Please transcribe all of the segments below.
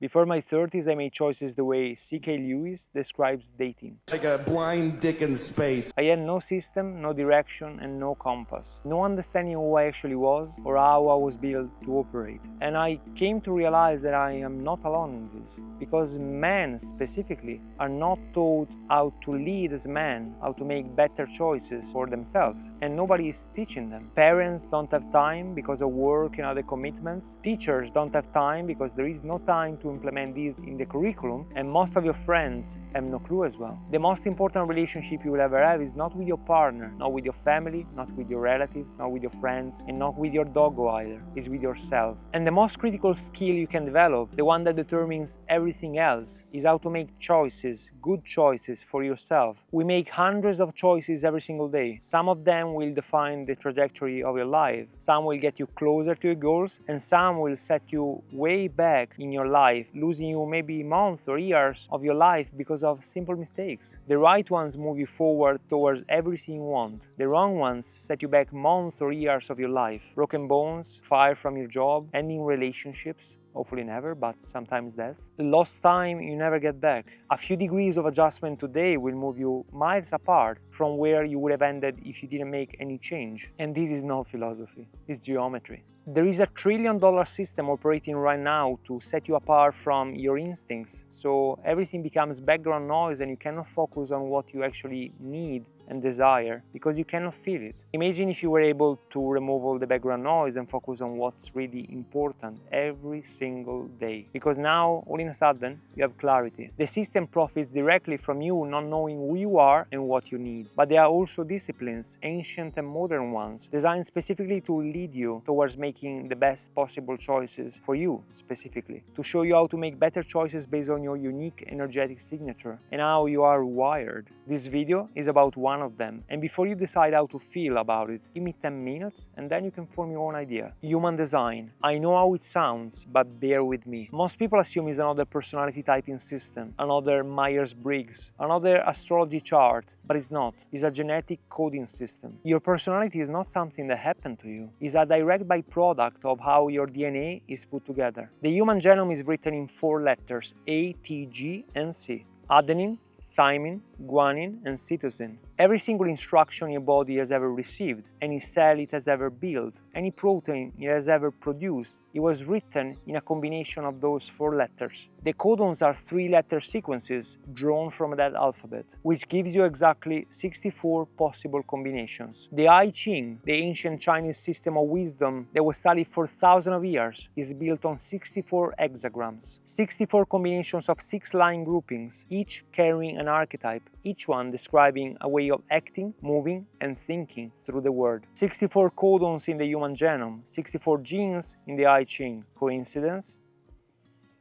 Before my 30s, I made choices the way C.K. Lewis describes dating. Like a blind dick in space. I had no system, no direction, and no compass. No understanding of who I actually was or how I was built to operate. And I came to realize that I am not alone in this, because men specifically are not taught how to lead as men, how to make better choices for themselves, and nobody is teaching them. Parents don't have time because of work and other commitments. Teachers don't have time because there is no time to implement these in the curriculum, and most of your friends have no clue as well. The most important relationship you will ever have is not with your partner, not with your family, not with your relatives, not with your friends, and not with your doggo either. It's with yourself. And the most critical skill you can develop, the one that determines everything else, is how to make choices, good choices for yourself. We make hundreds of choices every single day. Some of them will define the trajectory of your life. Some will get you closer to your goals, and some will set you way back in your life, losing you maybe months or years of your life because of simple mistakes. The right ones move you forward towards everything you want. The wrong ones set you back months or years of your life. Broken bones, fired from your job, ending relationships, hopefully never, but sometimes death. Lost time you never get back. A few degrees of adjustment today will move you miles apart from where you would have ended if you didn't make any change. And this is not philosophy, it's geometry. There is a $1 trillion system operating right now to set you apart from your instincts, so everything becomes background noise and you cannot focus on what you actually need and desire because you cannot feel it. Imagine if you were able to remove all the background noise and focus on what's really important every single day. Because now, all in a sudden, you have clarity. The system profits directly from you not knowing who you are and what you need. But there are also disciplines, ancient and modern ones, designed specifically to lead you towards making the best possible choices for you specifically, to show you how to make better choices based on your unique energetic signature and how you are wired. This video is about one of them, and before you decide how to feel about it, give me 10 minutes and then you can form your own idea. Human design. I know how it sounds, but bear with me. Most people assume it's another personality typing system, another Myers-Briggs, another astrology chart, but it's not. It's a genetic coding system. Your personality is not something that happened to you. It's a direct byproduct of how your DNA is put together. The human genome is written in 4 letters, A, T, G, and C. Adenine, thymine, guanine, and cytosine. Every single instruction your body has ever received, any cell it has ever built, any protein it has ever produced, it was written in a combination of those 4 letters. The codons are 3-letter sequences drawn from that alphabet, which gives you exactly 64 possible combinations. The I Ching, the ancient Chinese system of wisdom that was studied for thousands of years, is built on 64 hexagrams, 64 combinations of 6-line groupings, each carrying an archetype, each one describing a way of acting, moving, and thinking through the world. 64 codons in the human genome, 64 genes in the I Ching. Coincidence?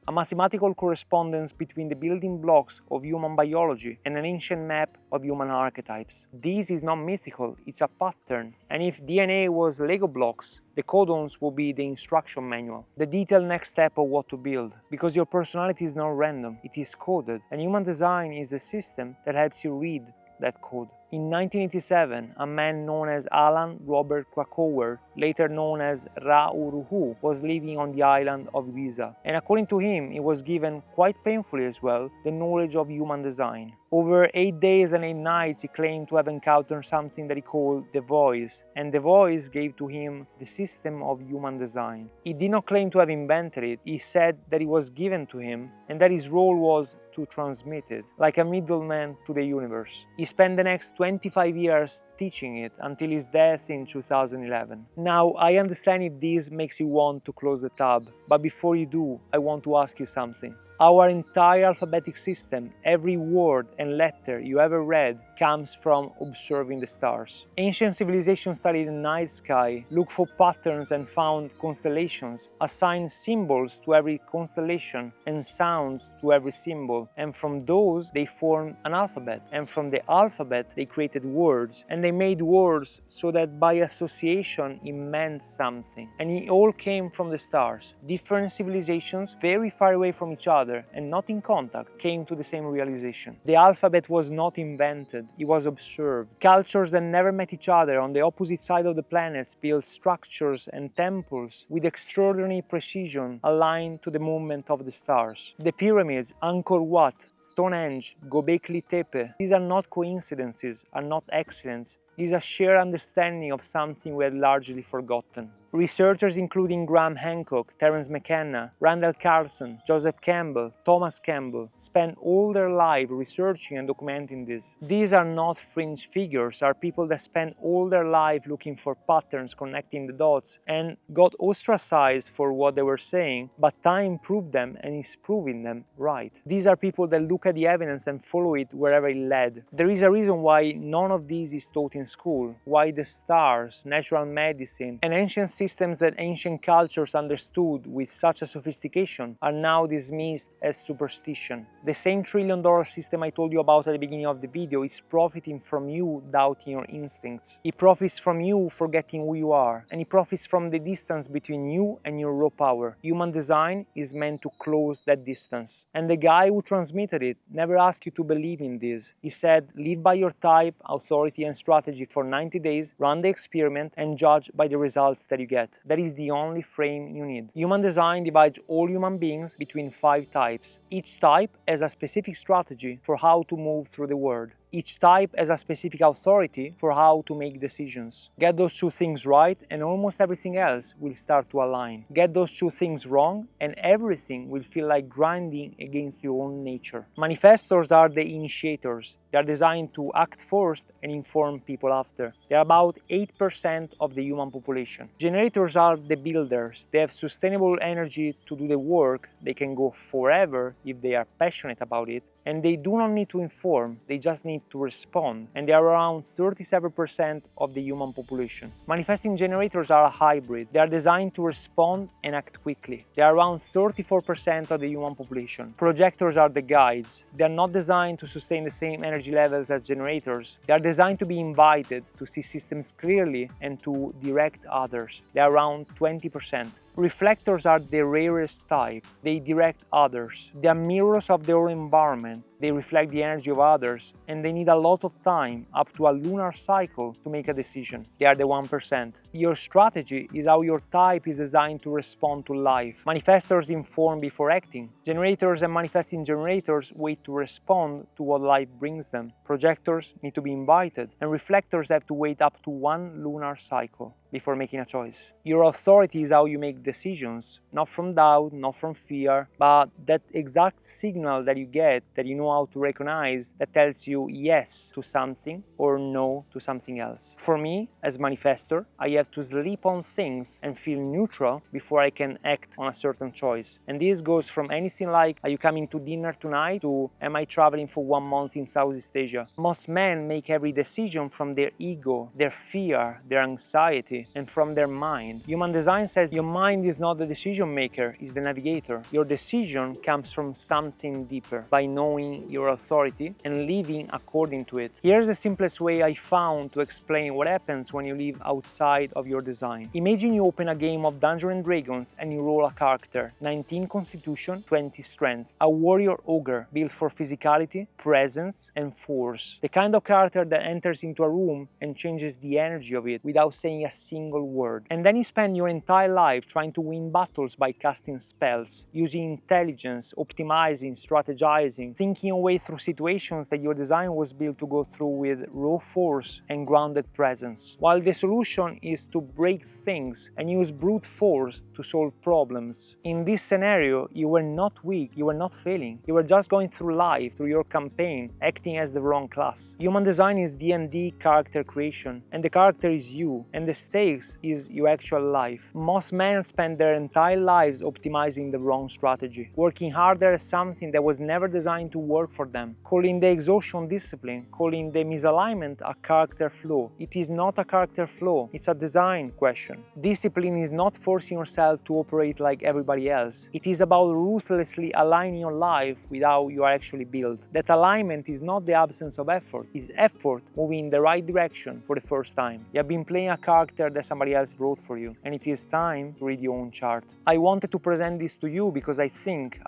A mathematical correspondence between the building blocks of human biology and an ancient map of human archetypes. This is not mythical, it's a pattern. And if DNA was Lego blocks, the codons will be the instruction manual, the detailed next step of what to build. Because your personality is not random, it is coded. And human design is a system that helps you read that code. In 1987, a man known as Alan Robert Krakauer, later known as Ra Uru, was living on the island of Ibiza. And according to him, he was given, quite painfully as well, the knowledge of human design. Over 8 days and 8 nights, he claimed to have encountered something that he called the voice, and the voice gave to him the system of human design. He did not claim to have invented it, he said that it was given to him, and that his role was to transmit it, like a middleman to the universe. He spent the next 25 years teaching it until his death in 2011. Now, I understand if this makes you want to close the tab, but before you do, I want to ask you something. Our entire alphabetic system, every word and letter you ever read, comes from observing the stars. Ancient civilizations studied the night sky, looked for patterns and found constellations, assigned symbols to every constellation and sounds to every symbol, and from those they formed an alphabet, and from the alphabet they created words, and they made words so that by association it meant something, and it all came from the stars. Different civilizations, very far away from each other and not in contact, came to the same realization. The alphabet was not invented, it was observed. Cultures that never met each other on the opposite side of the planets built structures and temples with extraordinary precision aligned to the movement of the stars. The pyramids, Angkor Wat, Stonehenge, Göbekli Tepe, these are not coincidences, are not accidents. It is a shared understanding of something we had largely forgotten. Researchers including Graham Hancock, Terence McKenna, Randall Carlson, Joseph Campbell, Thomas Campbell spent all their life researching and documenting this. These are not fringe figures, are people that spent all their life looking for patterns, connecting the dots, and got ostracized for what they were saying, but time proved them and is proving them right. These are people that look at the evidence and follow it wherever it led. There is a reason why none of this is taught in school, why the stars, natural medicine, and ancient systems that ancient cultures understood with such a sophistication are now dismissed as superstition. The same trillion-dollar system I told you about at the beginning of the video is profiting from you doubting your instincts. It profits from you forgetting who you are, and it profits from the distance between you and your raw power. Human design is meant to close that distance. And the guy who transmitted it never asked you to believe in this. He said, live by your type, authority, and strategy for 90 days, run the experiment, and judge by the results that you get. That is the only frame you need. Human design divides all human beings between 5 types. Each type has a specific strategy for how to move through the world. Each type has a specific authority for how to make decisions. Get those 2 things right and almost everything else will start to align. Get those 2 things wrong and everything will feel like grinding against your own nature. Manifestors are the initiators. They are designed to act first and inform people after. They are about 8% of the human population. Generators are the builders. They have sustainable energy to do the work. They can go forever if they are passionate about it. And they do not need to inform, they just need to respond. And they are around 37% of the human population. Manifesting generators are a hybrid. They are designed to respond and act quickly. They are around 34% of the human population. Projectors are the guides. They are not designed to sustain the same energy levels as generators. They are designed to be invited, to see systems clearly, and to direct others. They are around 20%. Reflectors are the rarest type. They direct others. They are mirrors of their own environment. They reflect the energy of others, and they need a lot of time, up to a lunar cycle, to make a decision. They are the 1%. Your strategy is how your type is designed to respond to life. Manifestors inform before acting. Generators and manifesting generators wait to respond to what life brings them. Projectors need to be invited, and reflectors have to wait up to 1 lunar cycle before making a choice. Your authority is how you make decisions, not from doubt, not from fear, but that exact signal that you get, that you know how to recognize, that tells you yes to something or no to something else. For me, as manifestor, I have to sleep on things and feel neutral before I can act on a certain choice. And this goes from anything like, are you coming to dinner tonight, to am I traveling for 1 month in Southeast Asia? Most men make every decision from their ego, their fear, their anxiety, and from their mind. Human design says your mind is not the decision maker, it's the navigator. Your decision comes from something deeper, by knowing your authority and living according to it. Here's the simplest way I found to explain what happens when you live outside of your design. Imagine you open a game of Dungeons and Dragons and you roll a character, 19 constitution, 20 strength, a warrior ogre built for physicality, presence, and force. The kind of character that enters into a room and changes the energy of it without saying a single word. And then you spend your entire life trying to win battles by casting spells, using intelligence, optimizing, strategizing, thinking your way through situations that your design was built to go through with raw force and grounded presence. While the solution is to break things and use brute force to solve problems. In this scenario, you were not weak, you were not failing, you were just going through life, through your campaign, acting as the wrong class. Human design is D&D character creation, and the character is you, and the stakes is your actual life. Most men spend their entire lives optimizing the wrong strategy, working harder at something that was never designed to work for them, calling the exhaustion discipline, calling the misalignment a character flaw. It is not a character flaw, it's a design question. Discipline is not forcing yourself to operate like everybody else. It is about ruthlessly aligning your life with how you are actually built. That alignment is not the absence of effort, it's effort moving in the right direction for the first time. You have been playing a character chapter that somebody else wrote for you, and it is time to read your own chart. I wanted to present this to you because I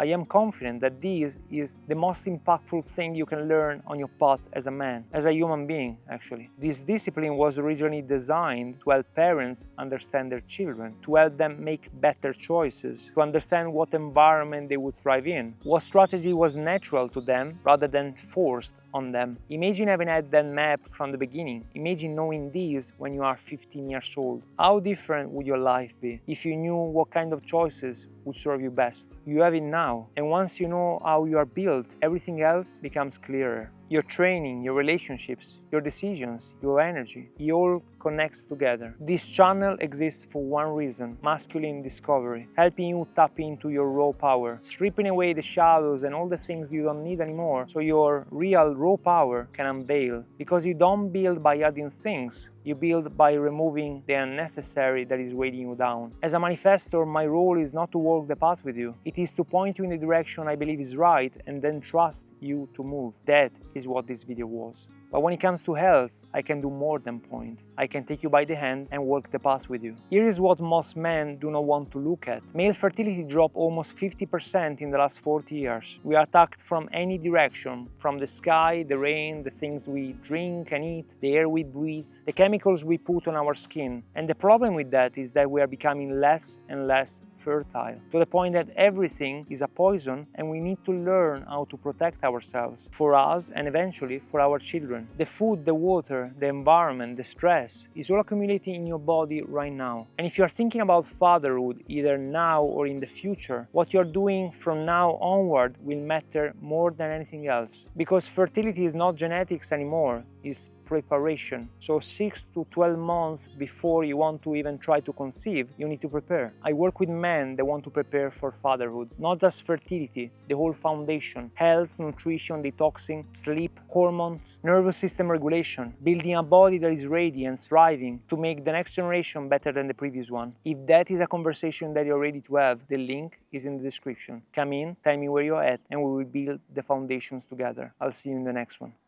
am confident that this is the most impactful thing you can learn on your path as a man, as a human being actually. This discipline was originally designed to help parents understand their children, to help them make better choices, to understand what environment they would thrive in, what strategy was natural to them rather than forced on them. Imagine having had that map from the beginning. Imagine knowing this when you are 15 years old. How different would your life be if you knew what kind of choices would serve you best? You have it now, and once you know how you are built, everything else becomes clearer. Your training, your relationships, your decisions, your energy, it all connects together. This channel exists for one reason: masculine discovery, helping you tap into your raw power, stripping away the shadows and all the things you don't need anymore so your real raw power can unveil. Because you don't build by adding things, you build by removing the unnecessary that is weighing you down. As a manifestor, my role is not to walk the path with you. It is to point you in the direction I believe is right and then trust you to move. That is what this video was. But when it comes to health, I can do more than point. I can take you by the hand and walk the path with you. Here is what most men do not want to look at. Male fertility dropped almost 50% in the last 40 years. We are attacked from any direction, from the sky, the rain, the things we drink and eat, the air we breathe, the chemicals we put on our skin. And the problem with that is that we are becoming less and less fertile, to the point that everything is a poison and we need to learn how to protect ourselves, for us and eventually for our children. The food, the water, the environment, the stress is all accumulating in your body right now. And if you are thinking about fatherhood either now or in the future, what you are doing from now onward will matter more than anything else. Because fertility is not genetics anymore, it's preparation. So 6 to 12 months before you want to even try to conceive, you need to prepare. I work with men that want to prepare for fatherhood, not just fertility, the whole foundation: health, nutrition, detoxing, sleep, hormones, nervous system regulation, building a body that is ready and thriving to make the next generation better than the previous one. If that is a conversation that you're ready to have, the link is in the description. Come in, tell me where you're at, and we will build the foundations together. I'll see you in the next one.